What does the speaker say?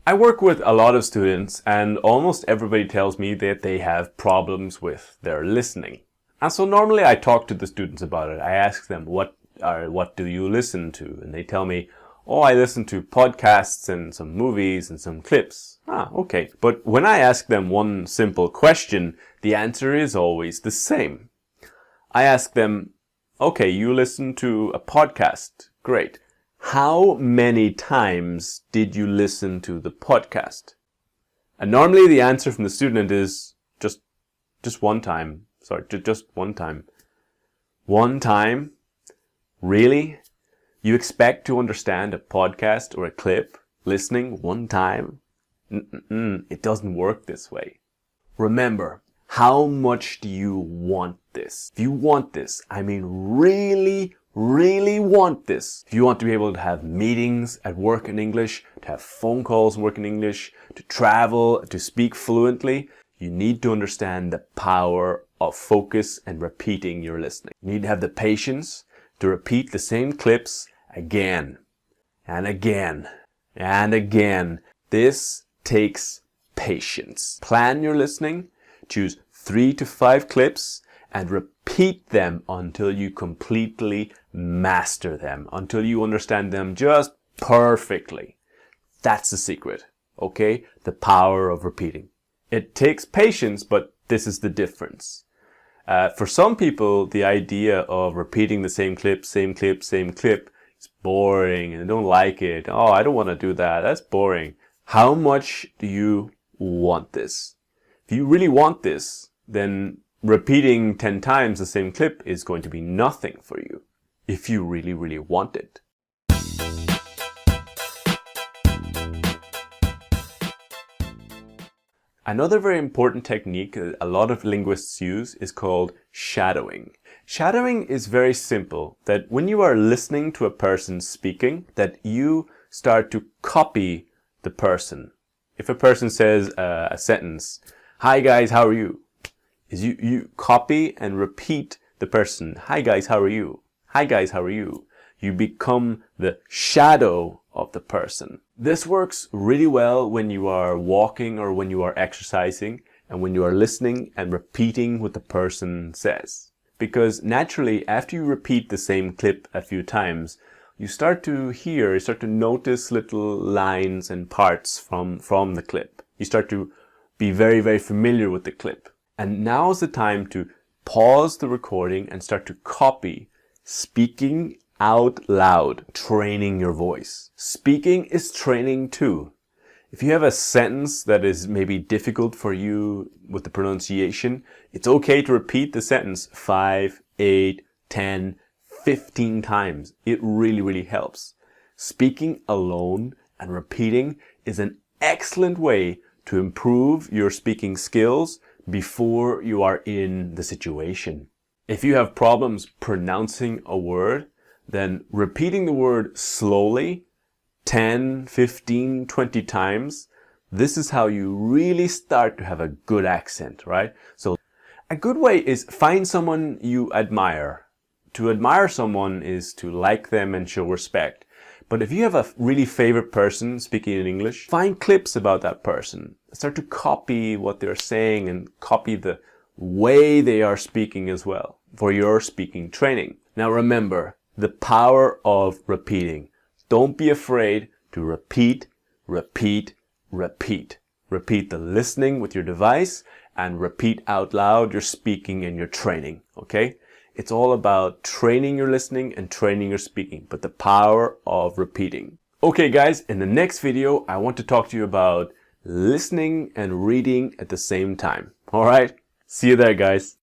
I work with a lot of students and almost everybody tells me that they have problems with their listening. And so normally I talk to the students about it. I ask them, what do you listen to? And they tell me, oh, I listen to podcasts and some movies and some clips. Ah, okay. But when I ask them one simple question, the answer is always the same. I ask them, okay, you listen to a podcast. Great. How many times did you listen to the podcast? And normally the answer from the student is just one time. Sorry, just one time. One time? Really? You expect to understand a podcast or a clip listening one time? It doesn't work this way. Remember, how much do you want this? If you want this, I mean really want this. If you want to be able to have meetings at work in English, to have phone calls and work in English, to travel, to speak fluently, you need to understand the power of focus and repeating your listening. You need to have the patience to repeat the same clips again and again and again. This takes patience. Plan your listening, choose 3 to 5 clips, and repeat them until you completely master them, until you understand them just perfectly. That's the secret, okay? The power of repeating. It takes patience, but this is the difference. For some people, the idea of repeating the same clip is boring and they don't like it. Oh, I don't want to do that. That's boring. How much do you want this? If you really want this, then repeating 10 times the same clip is going to be nothing for you if you really want it. Another very important technique that a lot of linguists use is called shadowing. Shadowing is very simple, that when you are listening to a person speaking, that you start to copy the person. If a person says a sentence, "Hi guys, how are you?" is you copy and repeat the person. "Hi guys, how are you? Hi guys, how are you?" You become the shadow of the person. This works really well when you are walking or when you are exercising and when you are listening and repeating what the person says. Because naturally, after you repeat the same clip a few times, you start to notice little lines and parts from the clip. You start to be very familiar with the clip. And now is the time to pause the recording and start to copy, speaking out loud, training your voice. Speaking is training too. If you have a sentence that is maybe difficult for you with the pronunciation, it's okay to repeat the sentence 5, 8, 10, 15 times. It really helps. Speaking alone and repeating is an excellent way to improve your speaking skills before you are in the situation. If you have problems pronouncing a word, then repeating the word slowly 10, 15, 20 times, this is how you really start to have a good accent, right? So a good way is find someone you admire. To admire someone is to like them and show respect. But if you have a really favorite person speaking in English, find clips about that person. Start to copy what they're saying and copy the way they are speaking as well for your speaking training. Now remember, the power of repeating. Don't be afraid to repeat. Repeat the listening with your device and repeat out loud your speaking and your training, okay? It's all about training your listening and training your speaking, but the power of repeating. Okay guys, in the next video, I want to talk to you about listening and reading at the same time. All right? See you there, guys.